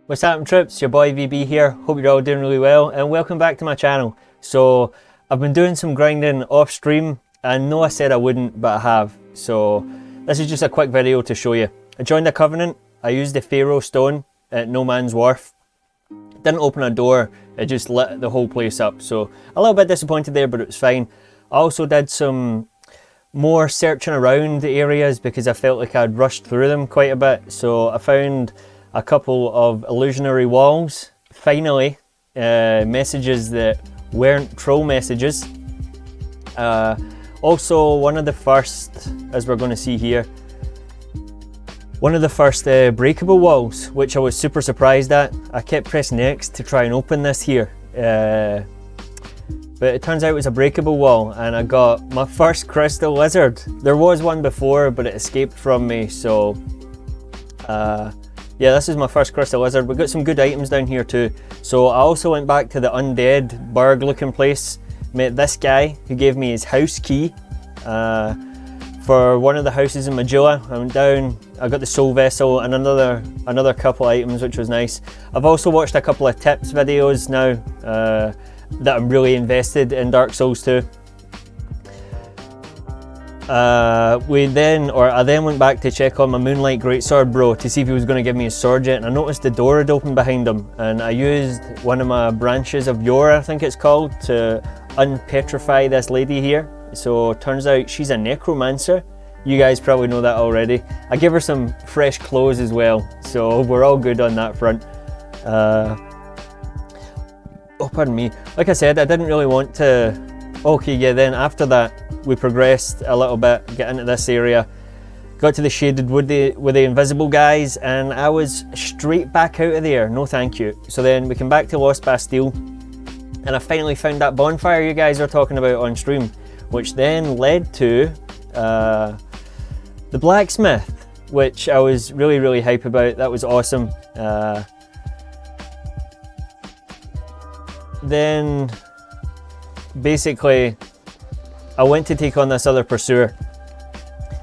What's happening, troops? Your boy VB here. Hope you're all doing really well and welcome back to my channel. So I've been doing some grinding off stream. I know I said I wouldn't, but I have. So this is just a quick video to show you. I joined the Covenant. I used the Pharaoh stone at No Man's Wharf. Didn't open a door, it just lit the whole place up. So a little bit disappointed there, but it was fine. I also did some more searching around the areas because I felt like I'd rushed through them quite a bit. So I found a couple of illusionary walls. Finally, messages that weren't troll messages. Also, one of the first, as we're going to see here, one of the first breakable walls, which I was super surprised at. I kept pressing X to try and open this here. But it turns out it was a breakable wall, and I got my first crystal lizard. There was one before, but it escaped from me, so yeah, this is my first crystal lizard. We've got some good items down here too. So I also went back to the undead burg looking place, met this guy who gave me his house key for one of the houses in Majula. I went down, I got the soul vessel and another couple items, which was nice. I've also watched a couple of tips videos now that I'm really invested in Dark Souls 2. I then went back to check on my Moonlight greatsword bro to see if he was going to give me his sword yet, and I noticed the door had opened behind him, and I used one of my branches of yore, I think it's called, to unpetrify this lady here. So turns out she's a necromancer. You guys probably know that already. I give her some fresh clothes as well, so we're all good on that front. Oh, pardon me. Like I said, I didn't really want to... Okay, yeah, then after that, we progressed a little bit, get into this area, got to the shaded wood with the invisible guys, and I was straight back out of there. No thank you. So then we came back to Lost Bastille, and I finally found that bonfire you guys are talking about on stream, which then led to the blacksmith, which I was really hype about. That was awesome. Then basically I went to take on this other pursuer.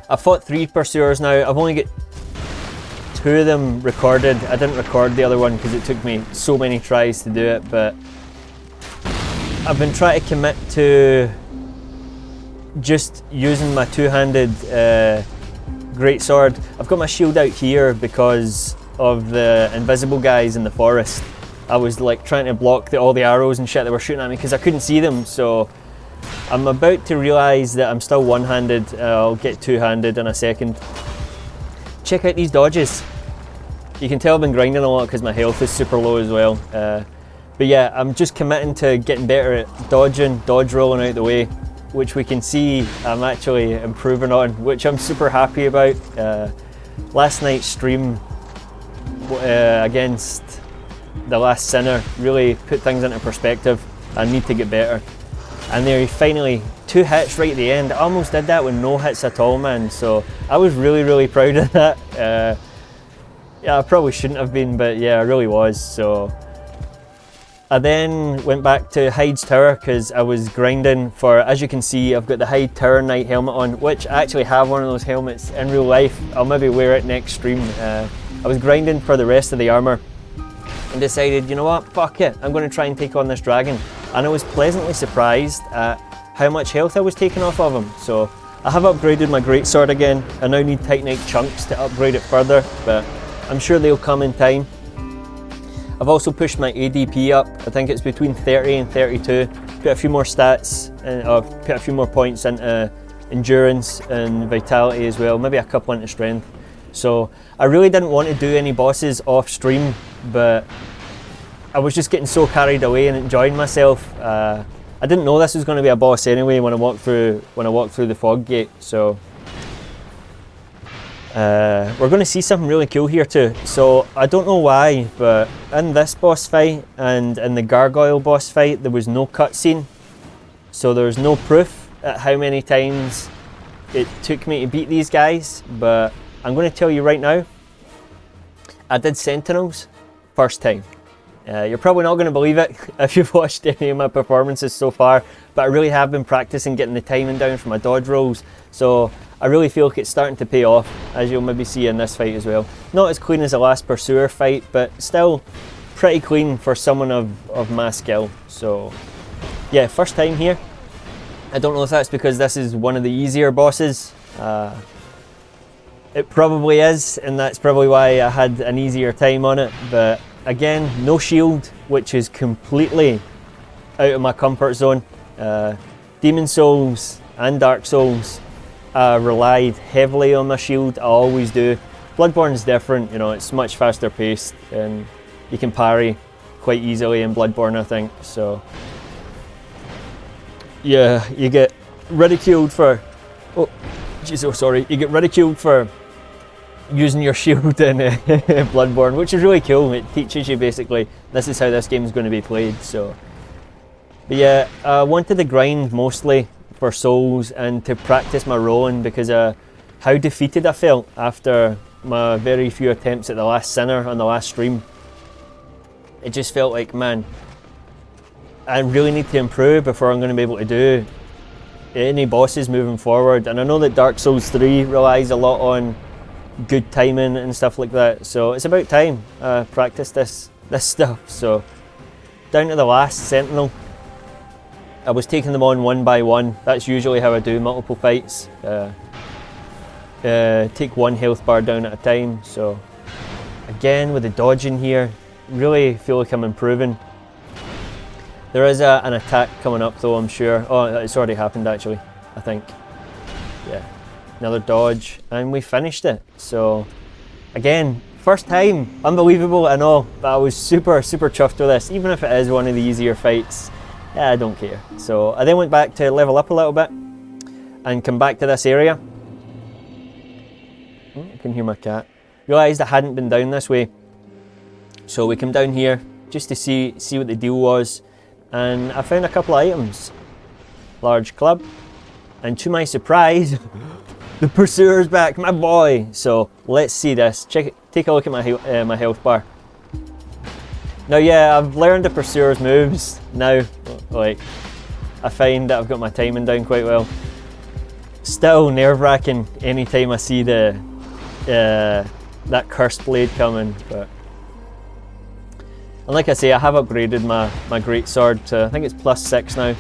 I fought 3 pursuers now. I've only got 2 of them recorded. I didn't record the other one because it took me so many tries to do it, but I've been trying to commit to just using my two-handed greatsword. I've got my shield out here because of the invisible guys in the forest. I was like trying to block all the arrows and shit that were shooting at me because I couldn't see them. So I'm about to realise that I'm still one-handed. I'll get two-handed in a second. Check out these dodges. You can tell I've been grinding a lot because my health is super low as well. But yeah, I'm just committing to getting better at dodging, dodge rolling out the way, which we can see I'm actually improving on, which I'm super happy about. Last night's stream against the Last Sinner really put things into perspective. I need to get better. And there, finally, 2 hits right at the end. I almost did that with no hits at all, man. So I was really proud of that. Yeah, I probably shouldn't have been, but yeah, I really was. So I then went back to Hyde's Tower because I was grinding for, as you can see, I've got the Hyde Tower Knight helmet on, which I actually have one of those helmets in real life. I'll maybe wear it next stream. I was grinding for the rest of the armor and decided, you know what, fuck it, I'm going to try and take on this dragon. And I was pleasantly surprised at how much health I was taking off of him. So I have upgraded my greatsword again. I now need Titanite chunks to upgrade it further, but I'm sure they'll come in time. I've also pushed my ADP up. I think it's between 30 and 32. Put a few more stats, and put a few more points into endurance and vitality as well, maybe a couple into strength. So I really didn't want to do any bosses off stream, but I was just getting so carried away and enjoying myself. I didn't know this was going to be a boss anyway when I walked through the fog gate. So we're going to see something really cool here too. So I don't know why, but in this boss fight and in the gargoyle boss fight, there was no cutscene. So there's no proof at how many times it took me to beat these guys. But I'm going to tell you right now, I did Sentinels first time. You're probably not going to believe it if you've watched any of my performances so far, but I really have been practicing getting the timing down for my dodge rolls. So I really feel like it's starting to pay off, as you'll maybe see in this fight as well. Not as clean as the last Pursuer fight, but still pretty clean for someone of my skill. So yeah, first time here. I don't know if that's because this is one of the easier bosses. It probably is, and that's probably why I had an easier time on it. But again, no shield, which is completely out of my comfort zone. Demon Souls and Dark Souls, I relied heavily on my shield. I always do. Bloodborne's different, you know, it's much faster paced and you can parry quite easily in Bloodborne, I think. So yeah, you get ridiculed for, oh jeez, oh sorry, you get ridiculed for using your shield in Bloodborne, which is really cool. It teaches you basically this is how this game is going to be played. So but yeah, I wanted to grind mostly for Souls and to practice my rolling, because how defeated I felt after my very few attempts at the last Sinner on the last stream. It just felt like, man, I really need to improve before I'm going to be able to do any bosses moving forward. And I know that Dark Souls 3 relies a lot on good timing and stuff like that, so it's about time I practice this stuff. So down to the last Sentinel. I was taking them on one by one. That's usually how I do multiple fights. Take one health bar down at a time. So again, with the dodging here, really feel like I'm improving. There is an attack coming up though, I'm sure. Oh, it's already happened actually, I think. Yeah, another dodge, and we finished it. So again, first time, unbelievable, I know, but I was super chuffed with this, even if it is one of the easier fights. Yeah, I don't care. So I then went back to level up a little bit and come back to this area. Oh, I can hear my cat. Realised I hadn't been down this way. So we come down here just to see what the deal was, and I found a couple of items. Large club, and to my surprise, the Pursuer's back, my boy. So let's see this. Take a look at my health bar. Now yeah, I've learned the Pursuer's moves now. Like, I find that I've got my timing down quite well. Still nerve-wracking anytime I see that cursed blade coming, but and like I say, I have upgraded my greatsword to, I think it's +6 now.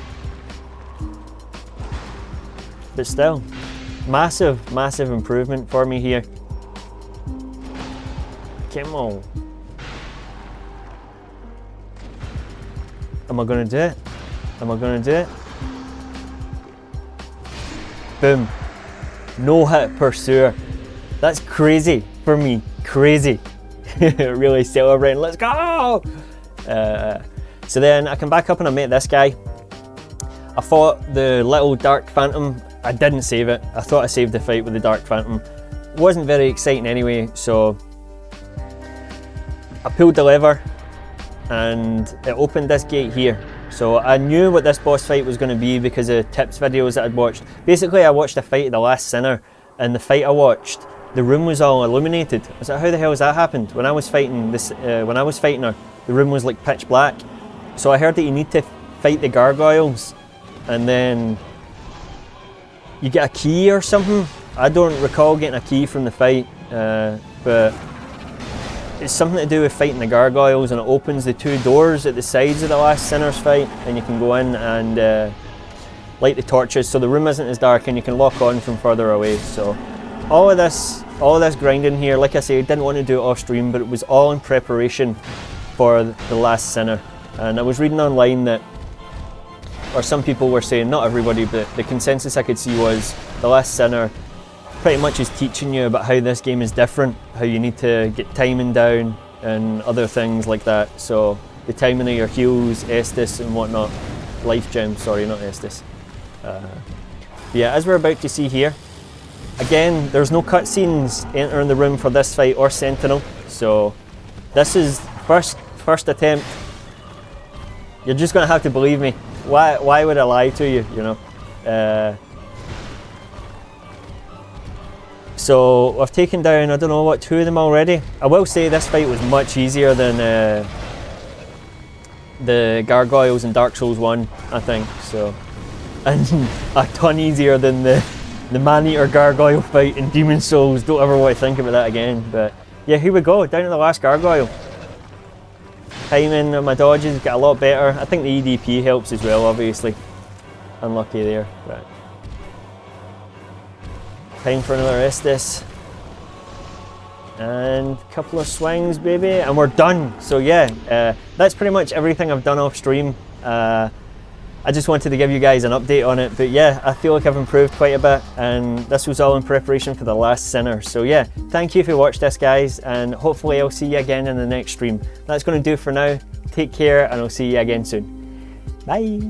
But still, massive improvement for me here. Come on. Am I going to do it? Am I going to do it? Boom. No hit Pursuer. That's crazy for me. Crazy. Really celebrating. Let's go! So then I come back up and I met this guy. I fought the little Dark Phantom. I didn't save it. I thought I saved the fight with the Dark Phantom. Wasn't very exciting anyway, so I pulled the lever and it opened this gate here. So I knew what this boss fight was going to be because of tips videos that I'd watched. Basically, I watched a fight of the last Sinner, and the fight I watched, the room was all illuminated. I was like, how the hell has that happened? When I was fighting her, the room was like pitch black. So I heard that you need to fight the gargoyles, and then you get a key or something. I don't recall getting a key from the fight, but it's something to do with fighting the gargoyles, and it opens the two doors at the sides of the last Sinner's fight, and you can go in and light the torches so the room isn't as dark, and you can lock on from further away. So all of this grinding here, like I say, I didn't want to do it off stream, but it was all in preparation for the last Sinner. And I was reading online that, or some people were saying, not everybody, but the consensus I could see was the last Sinner pretty much is teaching you about how this game is different, how you need to get timing down and other things like that. So the timing of your heals, Estus and whatnot. Life gem, sorry, not Estus. Yeah, as we're about to see here, again, there's no cutscenes entering the room for this fight or Sentinel. So this is first attempt. You're just gonna have to believe me. Why would I lie to you, you know? So I've taken down, I don't know what, 2 of them already. I will say this fight was much easier than the gargoyles in Dark Souls 1, I think. So, and a ton easier than the the man-eater gargoyle fight in Demon Souls. Don't ever want to think about that again. But yeah, here we go, down to the last gargoyle. Timing of my dodges got a lot better. I think the EDP helps as well, obviously. Unlucky there, but time for another Estus. And a couple of swings, baby, and we're done. So yeah, that's pretty much everything I've done off stream. I just wanted to give you guys an update on it, but yeah, I feel like I've improved quite a bit, and this was all in preparation for the last Sinner. So yeah, thank you if you watched this, guys, and hopefully I'll see you again in the next stream. That's going to do for now. Take care, and I'll see you again soon. Bye.